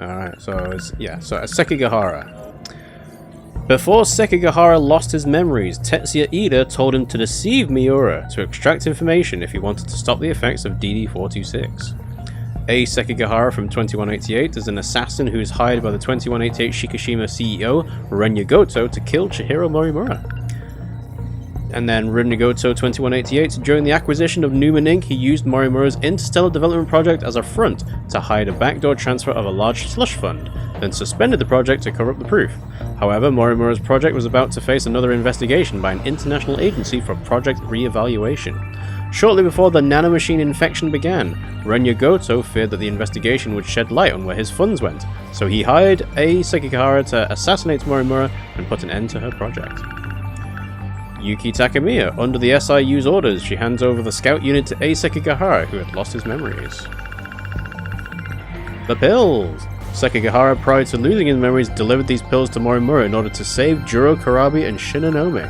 Alright, so it's, yeah, so Sekigahara. Before Sekigahara lost his memories, Tetsuya Ida told him to deceive Miura to extract information if he wanted to stop the effects of DD-426. Sekigahara from 2188 is an assassin who is hired by the 2188 Shikishima CEO Renya Goto to kill Chihiro Morimura. And then Renya Goto 2188, during the acquisition of Newman Inc., he used Morimura's interstellar development project as a front to hide a backdoor transfer of a large slush fund, then suspended the project to cover up the proof. However, Morimura's project was about to face another investigation by an international agency for project re-evaluation. Shortly before the nanomachine infection began, Renya Goto feared that the investigation would shed light on where his funds went, so he hired Sekigahara to assassinate Morimura and put an end to her project. Yuki Takemiya. Under the SIU's orders, she hands over the scout unit to Sekigahara, who had lost his memories. The pills! Sekigahara, prior to losing his memories, delivered these pills to Morimura in order to save Juro Karabi and Shinonome.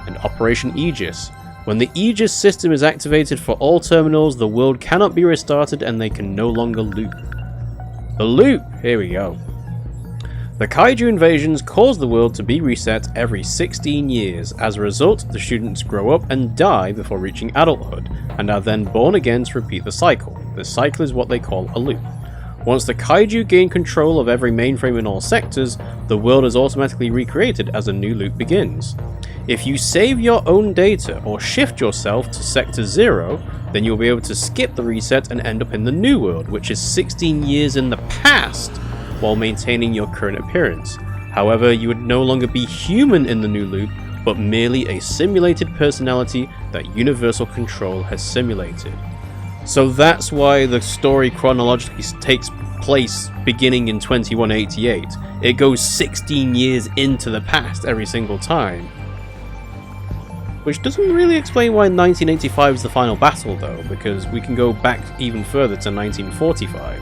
And Operation Aegis. When the Aegis system is activated for all terminals, the world cannot be restarted and they can no longer loop. The loop! Here we go. The Kaiju invasions cause the world to be reset every 16 years. As a result, the students grow up and die before reaching adulthood, and are then born again to repeat the cycle. This cycle is what they call a loop. Once the Kaiju gain control of every mainframe in all sectors, the world is automatically recreated as a new loop begins. If you save your own data or shift yourself to Sector 0, then you'll be able to skip the reset and end up in the new world, which is 16 years in the past, while maintaining your current appearance. However, you would no longer be human in the new loop, but merely a simulated personality that Universal Control has simulated. So that's why the story chronologically takes place beginning in 2188. It goes 16 years into the past every single time. Which doesn't really explain why 1985 is the final battle though, because we can go back even further to 1945.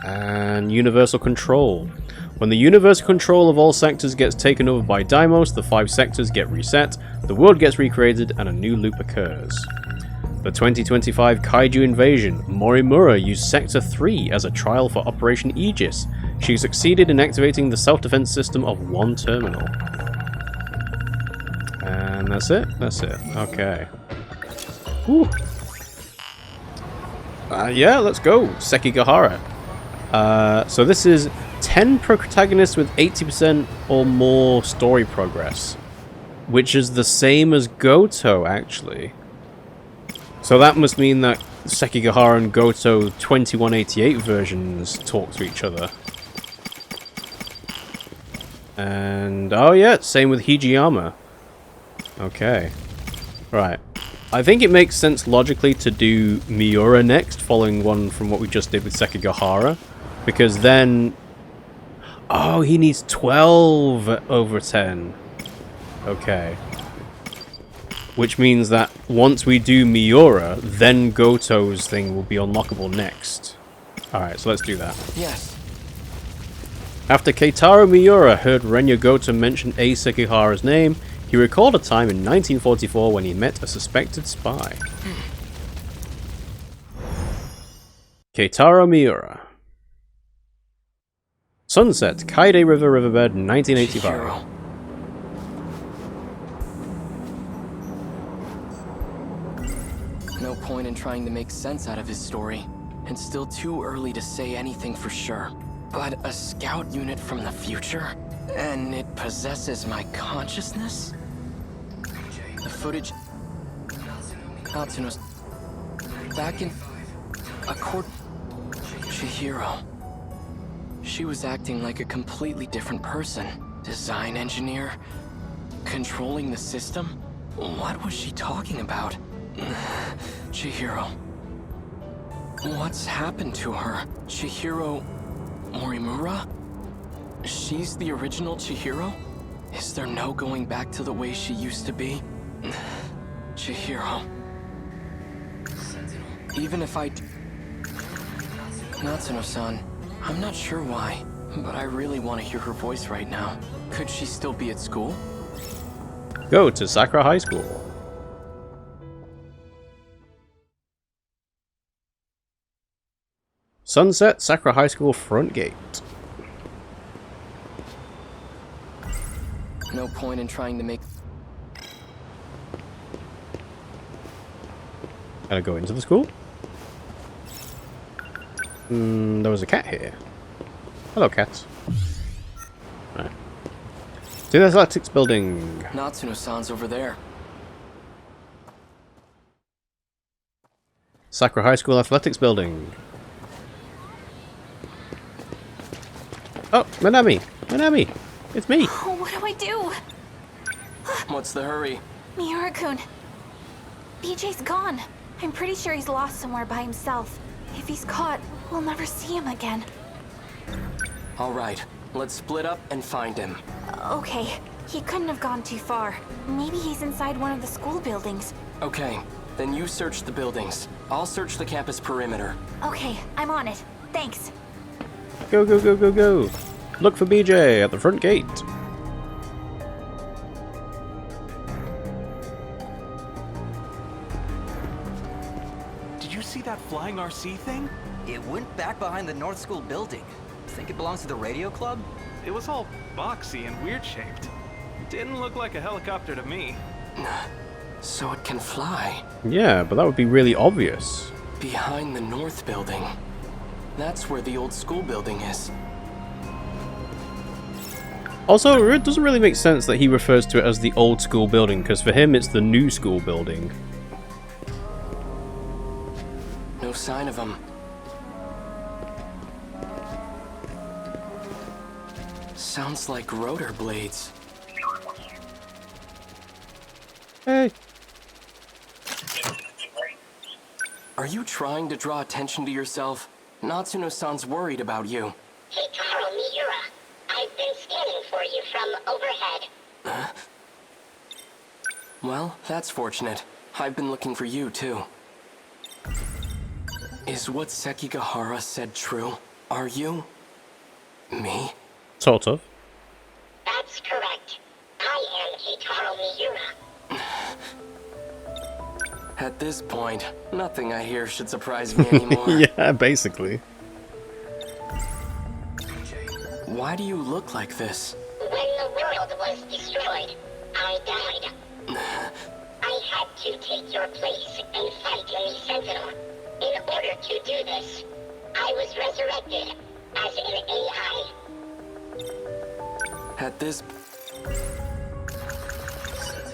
And Universal Control. When the universal control of all sectors gets taken over by Deimos, the 5 sectors get reset, the world gets recreated, and a new loop occurs. The 2025 Kaiju invasion. Morimura used Sector 3 as a trial for Operation Aegis. She succeeded in activating the self-defense system of one terminal. And that's it? That's it. Okay. Whew. Yeah, let's go. Sekigahara. So this is 10 protagonists with 80% or more story progress, which is the same as Goto, actually. So that must mean that Sekigahara and Goto 2188 versions talk to each other. And, oh yeah, same with Hijiyama. Okay. Right. I think it makes sense logically to do Miura next, following one from what we just did with Sekigahara. Because then... Oh, he needs 12 over 10. Okay. Which means that once we do Miura, then Goto's thing will be unlockable next. Alright, so let's do that. Yes. After Keitaro Miura heard Renya Goto mention Sekigahara's name, he recalled a time in 1944 when he met a suspected spy. Keitaro Miura. Sunset, Kaide River Riverbed, 1985. Chihiro. No point in trying to make sense out of his story. It's still too early to say anything for sure. But a scout unit from the future? And it possesses my consciousness? The footage... Natsuno's... Back in... Chihiro. She was acting like a completely different person. Design engineer? Controlling the system? What was she talking about? Chihiro. What's happened to her? Chihiro... Morimura? She's the original Chihiro? Is there no going back to the way she used to be? Chihiro. Even if I... Natsuno-san, I'm not sure why, but I really want to hear her voice right now. Could she still be at school? Go to Sakura High School. Sunset Sakura High School front gate. No point in trying to make... Gotta go into the school. There was a cat here. Hello, cats. Right. To the athletics building. Natsuno-san's over there. Sakura High School athletics building. Oh, Manami! Manami! It's me! Oh, what do I do? What's the hurry? Miura-kun. BJ's gone. I'm pretty sure he's lost somewhere by himself. If he's caught, we'll never see him again. All right, let's split up and find him. Okay, he couldn't have gone too far. Maybe he's inside one of the school buildings. Okay, then you search the buildings. I'll search the campus perimeter. Okay, I'm on it. Thanks. Go, go, go, go, go! Look for BJ at the front gate. Did you see that flying RC thing? It went back behind the North School building. Think it belongs to the radio club? It was all boxy and weird shaped. Didn't look like a helicopter to me. So it can fly. Yeah, but that would be really obvious. Behind the north building. That's where the old school building is. Also, it doesn't really make sense that he refers to it as the old school building, because for him it's the new school building. No sign of him. Sounds like rotor blades. Hey. Are you trying to draw attention to yourself? Natsuno-san's worried about you. Hey, Taro Miura. I've been scanning for you from overhead. Well, that's fortunate. I've been looking for you, too. Is what Sekigahara said true? Are you... me? Sort of. That's correct. I am Keitaro Miura. At this point, nothing I hear should surprise me anymore. Yeah, basically. Why do you look like this? When the world was destroyed, I died. I had to take your place and fight in the Sentinel. In order to do this, I was resurrected as an AI. At this...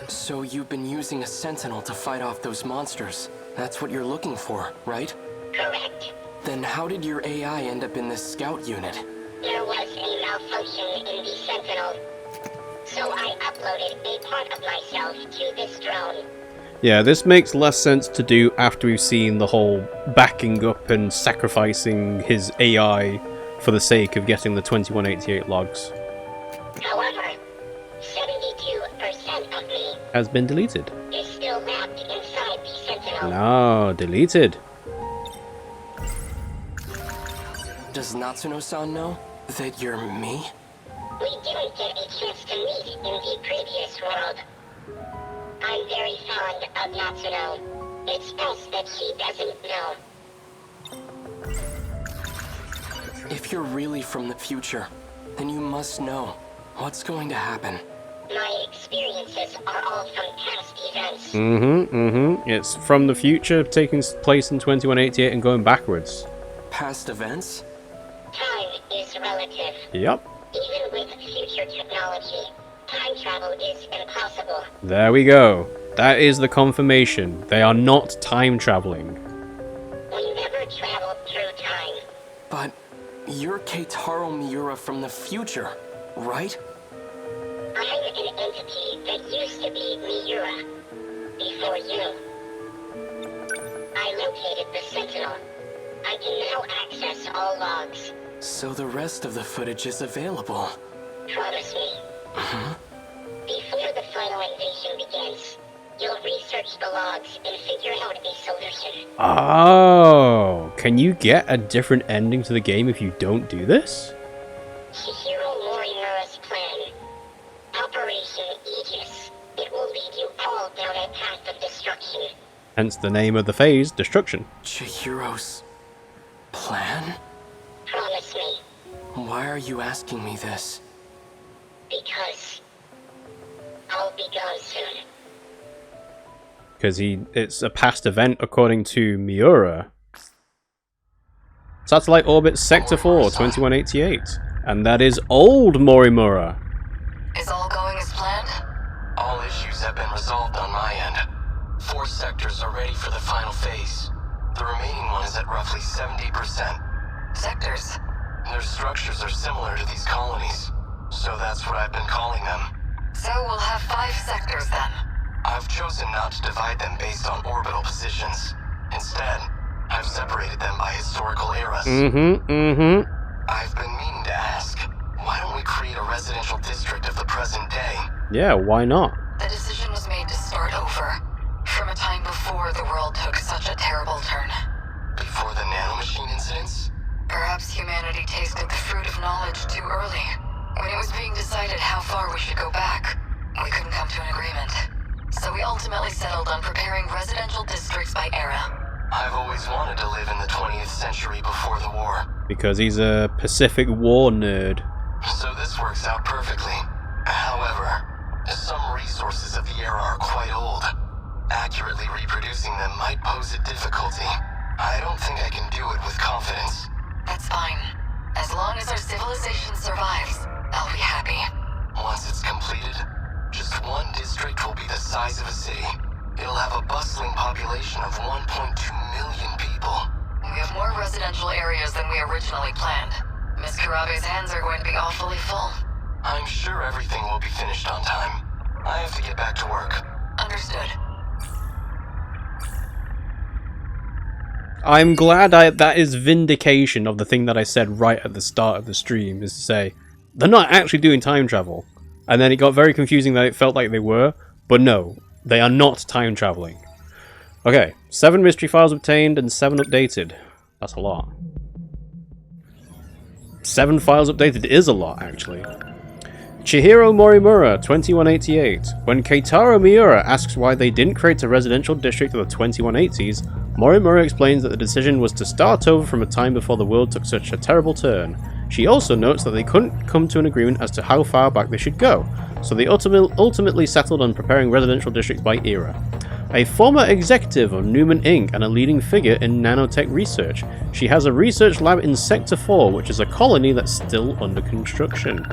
So you've been using a Sentinel to fight off those monsters. That's what you're looking for, right? Correct. Then how did your AI end up in this scout unit? There was a malfunction in the Sentinel, so I uploaded a part of myself to this drone. Yeah, this makes less sense to do after we've seen the whole backing up and sacrificing his AI for the sake of getting the 2188 logs. However, 72% of me Has been deleted. is still wrapped inside the Sentinel. No, deleted. Does Natsuno-san know that you're me? We didn't get a chance to meet in the previous world. I'm very fond of Natsuno. It's best that she doesn't know. If you're really from the future, then you must know what's going to happen. My experiences are all from past events. It's from the future, taking place in 2188 and going backwards. Past events? Time is relative. Yep. Even with future technology, time travel is impossible. There we go. That is the confirmation. They are not time traveling. We never traveled through time. But you're Keitaro Miura from the future, right? I'm an entity that used to be Miura. Before you. I located the Sentinel. I can now access all logs. So the rest of the footage is available. Promise me. Before the final invasion begins, you'll research the logs and figure out a solution. Oh, can you get a different ending to the game if you don't do this? Chihiro Morimura's plan. Operation Aegis. It will lead you all down a path of destruction. Hence the name of the phase, Destruction. Chihiro's plan? Promise me, Why are you asking me this? because I'll be gone soon. Because it's a past event according to Miura. Satellite orbits Sector 4, 2188. And that is old Morimura. Is all going as planned? All issues have been resolved on my end. 4 sectors are ready for the final phase. The remaining one is at roughly 70%. Sectors? Their structures are similar to these colonies, so that's what I've been calling them. So we'll have 5 sectors then. I've chosen not to divide them based on orbital positions. Instead, I've separated them by historical eras. I've been meaning to ask, why don't we create a residential district of the present day? Yeah, why not? The decision was made to start over, from a time before the world took such a terrible turn. Before the nanomachine incidents? Perhaps humanity tasted the fruit of knowledge too early. When it was being decided how far we should go back, we couldn't come to an agreement. So we ultimately settled on preparing residential districts by era. I've always wanted to live in the 20th century before the war. Because he's a Pacific War nerd. So this works out perfectly. However, some resources of the era are quite old. Accurately reproducing them might pose a difficulty. I don't think I can do it with confidence. That's fine. As long as our civilization survives, I'll be happy. Once it's completed, just one district will be the size of a city. It'll have a bustling population of 1.2 million people. We have more residential areas than we originally planned. Miss Karabe's hands are going to be awfully full. I'm sure everything will be finished on time. I have to get back to work. Understood. I'm glad that is vindication of the thing that I said right at the start of the stream, is to say, they're not actually doing time travel. And then it got very confusing that it felt like they were, but no, they are not time traveling. Okay, 7 mystery files obtained and 7 updated. That's a lot. 7 files updated is a lot, actually. Chihiro Morimura, 2188. When Keitaro Miura asks why they didn't create a residential district of the 2180s, Morimura explains that the decision was to start over from a time before the world took such a terrible turn. She also notes that they couldn't come to an agreement as to how far back they should go, so they ultimately settled on preparing residential districts by era. A former executive of Newman Inc. and a leading figure in nanotech research, she has a research lab in Sector 4, which is a colony that's still under construction.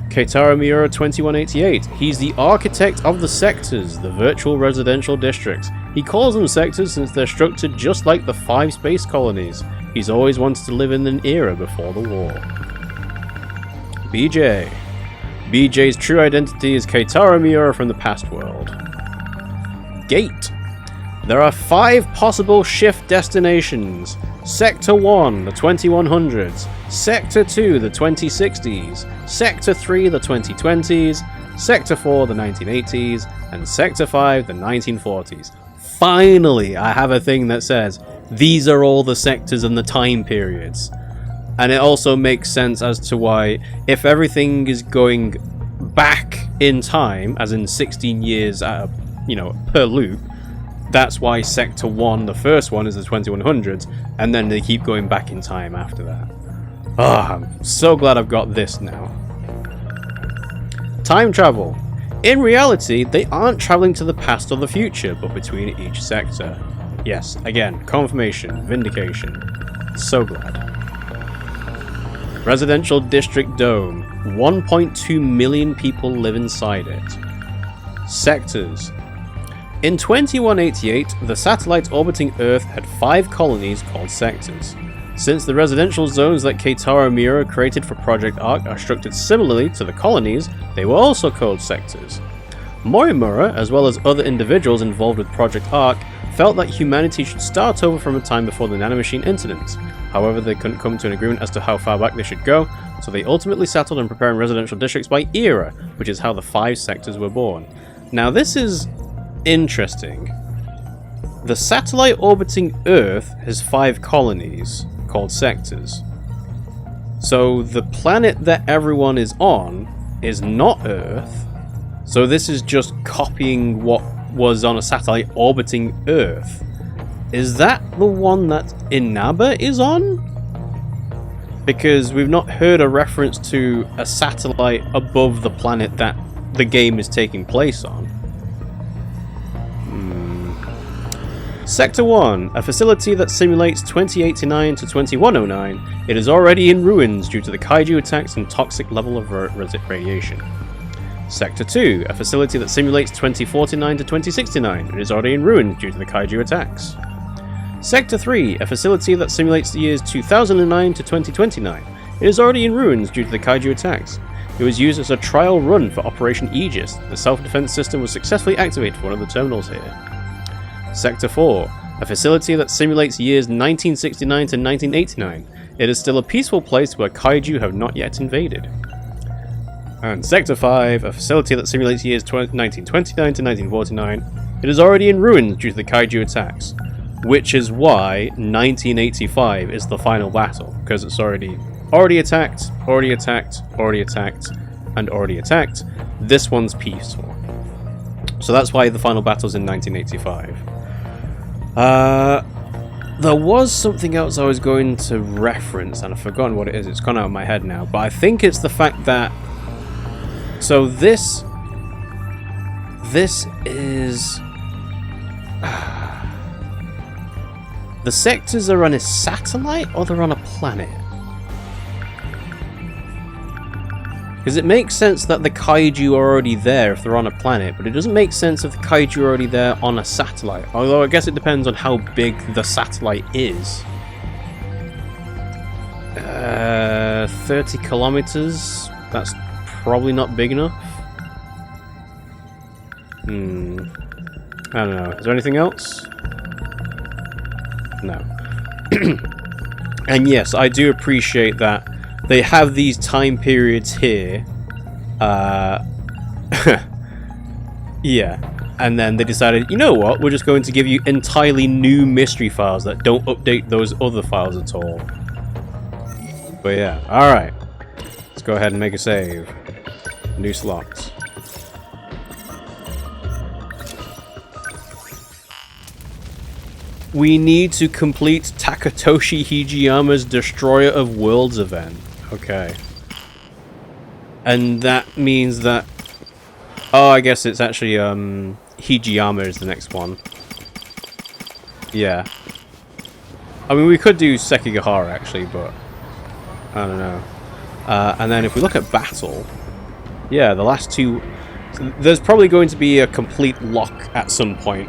Keitaro Miura 2188. He's the architect of the sectors, the virtual residential districts. He calls them sectors since they're structured just like the 5 space colonies. He's always wanted to live in an era before the war. BJ. BJ's true identity is Keitaro Miura from the past world. Gate. There are 5 possible shift destinations. Sector 1, the 2100s. Sector 2, the 2060s. Sector 3, the 2020s. Sector 4, the 1980s. And Sector 5, the 1940s. Finally, I have a thing that says, these are all the sectors and the time periods. And it also makes sense as to why, if everything is going back in time, as in 16 years at a, per loop, that's why Sector 1, the first one, is the 2100s, and then they keep going back in time after that. I'm so glad I've got this now. Time travel. In reality, they aren't traveling to the past or the future, but between each sector. Yes, again, confirmation, vindication. So glad. Residential District Dome. 1.2 million people live inside it. Sectors. In 2188, the satellite orbiting Earth had 5 colonies called sectors. Since the residential zones that Keitaro Miura created for Project Ark are structured similarly to the colonies, they were also called sectors. Morimura, as well as other individuals involved with Project Ark, felt that humanity should start over from a time before the nanomachine incident. However, they couldn't come to an agreement as to how far back they should go, so they ultimately settled on preparing residential districts by era, which is how the 5 sectors were born. Now this is interesting. The satellite orbiting Earth has 5 colonies called sectors. So the planet that everyone is on is not Earth. So this is just copying what was on a satellite orbiting Earth. Is that the one that Inaba is on? Because we've not heard a reference to a satellite above the planet that the game is taking place on. Sector 1, a facility that simulates 2089 to 2109. It is already in ruins due to the Kaiju attacks and toxic level of radiation. Sector 2, a facility that simulates 2049 to 2069. It is already in ruins due to the Kaiju attacks. Sector 3, a facility that simulates the years 2009 to 2029. It is already in ruins due to the Kaiju attacks. It was used as a trial run for Operation Aegis. The self-defense system was successfully activated for one of the terminals here. Sector 4, a facility that simulates years 1969 to 1989. It is still a peaceful place where Kaiju have not yet invaded. And Sector 5, a facility that simulates years 1929 to 1949. It is already in ruins due to the Kaiju attacks. Which is why 1985 is the final battle, because it's already attacked, already attacked, already attacked, and already attacked. This one's peaceful. So that's why the final battle's in 1985. There was something else I was going to reference, and I've forgotten what it is. It's gone out of my head now. But I think it's the fact that... So this is... The sectors are on a satellite, or they're on a planet? Because it makes sense that the Kaiju are already there if they're on a planet, but it doesn't make sense if the Kaiju are already there on a satellite. Although I guess it depends on how big the satellite is. 30 kilometers? That's probably not big enough. I don't know. Is there anything else? No. And yes, I do appreciate that they have these time periods here. Yeah. And then they decided, you know what, we're just going to give you entirely new mystery files that don't update those other files at all. But yeah, alright. Let's go ahead and make a save. New slots. We need to complete Takatoshi Hijiyama's Destroyer of Worlds event. Okay. And that means that... Oh, I guess it's actually, Hijiyama is the next one. Yeah. I mean, we could do Sekigahara, actually, but... I don't know. And then if we look at battle... Yeah, the last two... There's probably going to be a complete lock at some point,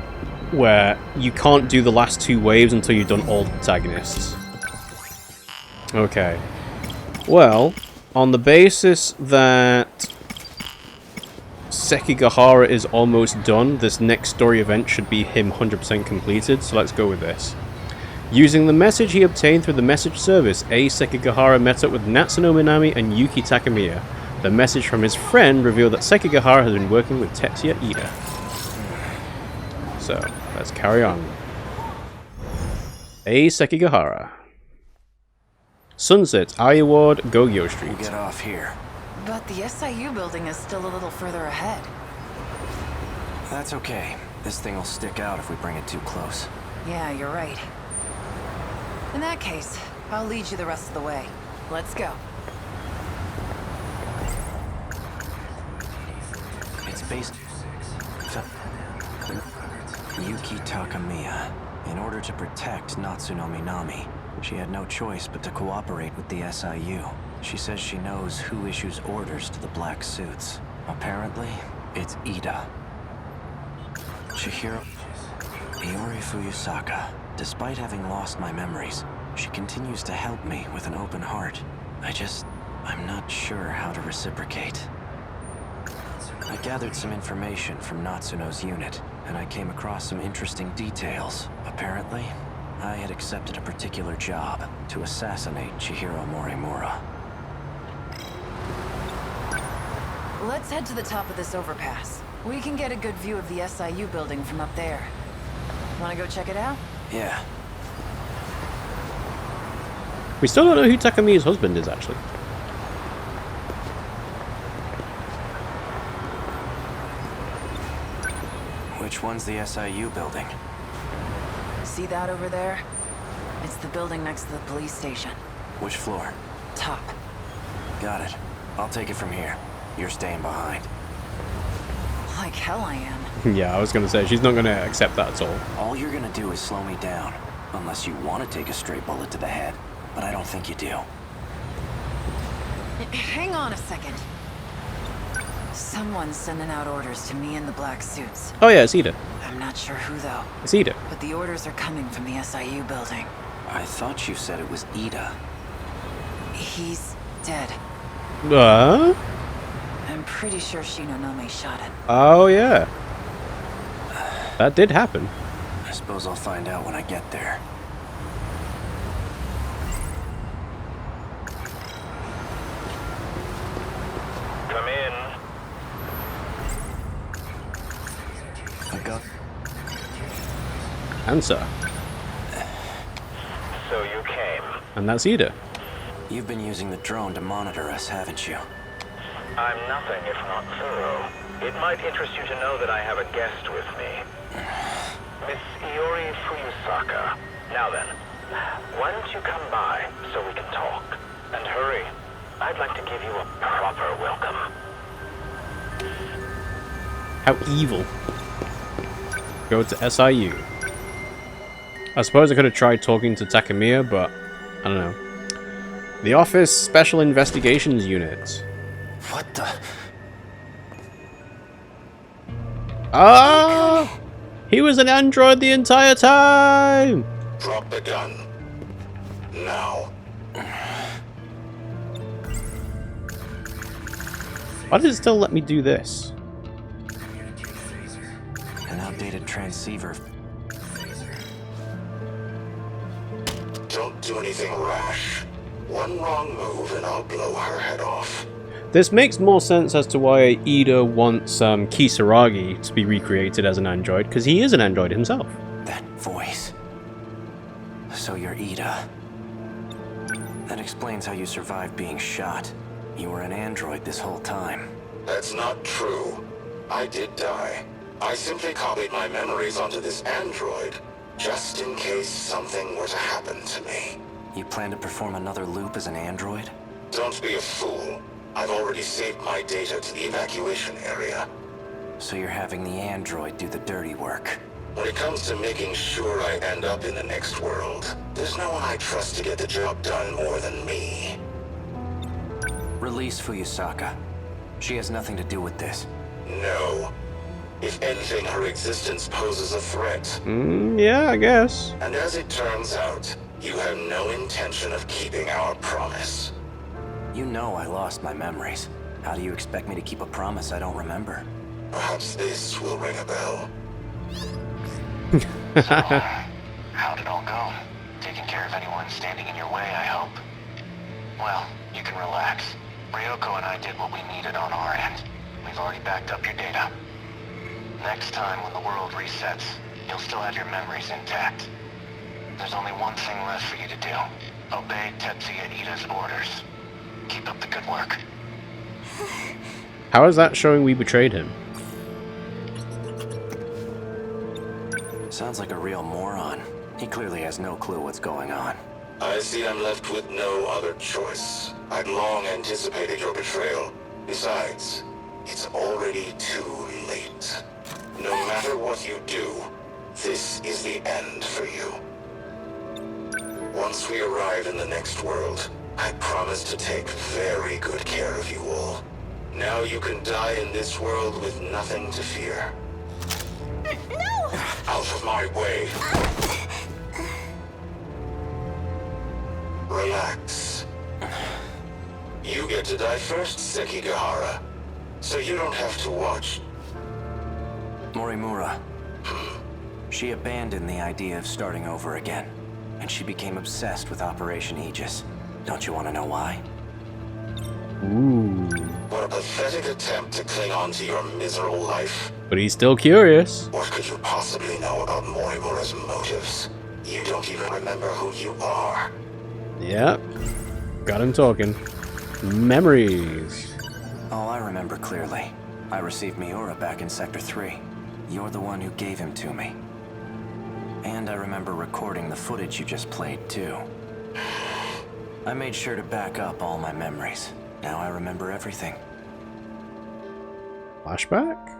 where you can't do the last two waves until you've done all the protagonists. Okay. Well, on the basis that Sekigahara is almost done, this next story event should be him 100% completed, so let's go with this. Using the message he obtained through the message service, Sekigahara met up with Natsuno Minami and Yuki Takamiya. The message from his friend revealed that Sekigahara has been working with Tetsuya Ida. So, let's carry on. Sekigahara. Sunset, Aya Ward, Gogyo Street. We'll get off here. But the SIU building is still a little further ahead. That's okay. This thing will stick out if we bring it too close. Yeah, you're right. In that case, I'll lead you the rest of the way. Let's go. It's based... Yuki Takamiya. In order to protect Natsuno Minami, she had no choice but to cooperate with the SIU. She says she knows who issues orders to the black suits. Apparently, it's Ida. Chihiro... Iori Fuyusaka. Despite having lost my memories, she continues to help me with an open heart. I'm not sure how to reciprocate. I gathered some information from Natsuno's unit, and I came across some interesting details. Apparently, I had accepted a particular job to assassinate Chihiro Morimura. Let's head to the top of this overpass. We can get a good view of the SIU building from up there. Wanna go check it out? Yeah. We still don't know who Takamiya's husband is, actually. Which one's the SIU building? See that over there? It's the building next to the police station. Which floor? Top. Got it. I'll take it from here. You're staying behind. Like hell I am. Yeah, I was gonna say, she's not gonna accept that at all. All you're gonna do is slow me down. Unless you want to take a straight bullet to the head. But I don't think you do. Hang on a second. Someone's sending out orders to me in the black suits. Oh yeah, it's Ida. I'm not sure who though. It's Ida. But the orders are coming from the SIU building. I thought you said it was Ida. He's dead. I'm pretty sure Shinonome shot him. Oh yeah. That did happen. I suppose I'll find out when I get there. Come in. I got... Answer. So you came. And that's Ida. You've been using the drone to monitor us, haven't you? I'm nothing if not thorough. It might interest you to know that I have a guest with me. Miss Iori Fuyusaka. Now then, why don't you come by so we can talk? And hurry. I'd like to give you a proper welcome. How evil. Go to SIU. I suppose I could have tried talking to Takamiya, but I don't know. The Office Special Investigations Unit. What the... Ah! He was an android the entire time! Drop the gun. Now. Why does it still let me do this? An outdated transceiver. Don't do anything rash. One wrong move and I'll blow her head off. This makes more sense as to why Ida wants Kisaragi to be recreated as an android, because he is an android himself. That voice. So you're Ida. That explains how you survived being shot. You were an android this whole time. That's not true. I did die. I simply copied my memories onto this android, just in case something were to happen to me. You plan to perform another loop as an android? Don't be a fool. I've already saved my data to the evacuation area. So you're having the android do the dirty work. When it comes to making sure I end up in the next world, there's no one I trust to get the job done more than me. Release Fuyusaka. She has nothing to do with this. No. If anything, her existence poses a threat. Yeah, I guess. And as it turns out, you have no intention of keeping our promise. You know I lost my memories. How do you expect me to keep a promise I don't remember? Perhaps this will ring a bell. So, how'd it all go? Taking care of anyone standing in your way, I hope. Well, you can relax. Ryoko and I did what we needed on our end. We've already backed up your data. Next time when the world resets, you'll still have your memories intact. There's only one thing left for you to do. Obey Tetsuya Ida's orders. Keep up the good work. How is that showing we betrayed him? Sounds like a real moron. He clearly has no clue what's going on. I see I'm left with no other choice. I'd long anticipated your betrayal. Besides, it's already too late. No matter what you do, this is the end for you. Once we arrive in the next world, I promise to take very good care of you all. Now you can die in this world with nothing to fear. No! Out of my way. Relax. You get to die first, Sekigahara. So you don't have to watch. Morimura. She abandoned the idea of starting over again, and she became obsessed with Operation Aegis. Don't you want to know why? Ooh. What a pathetic attempt to cling on to your miserable life. But he's still curious. What could you possibly know about Morimura's motives? You don't even remember who you are. Yep. Got him talking. Memories. Oh, I remember clearly. I received Miura back in Sector 3. You're the one who gave him to me. And I remember recording the footage you just played, too. I made sure to back up all my memories. Now I remember everything. Flashback?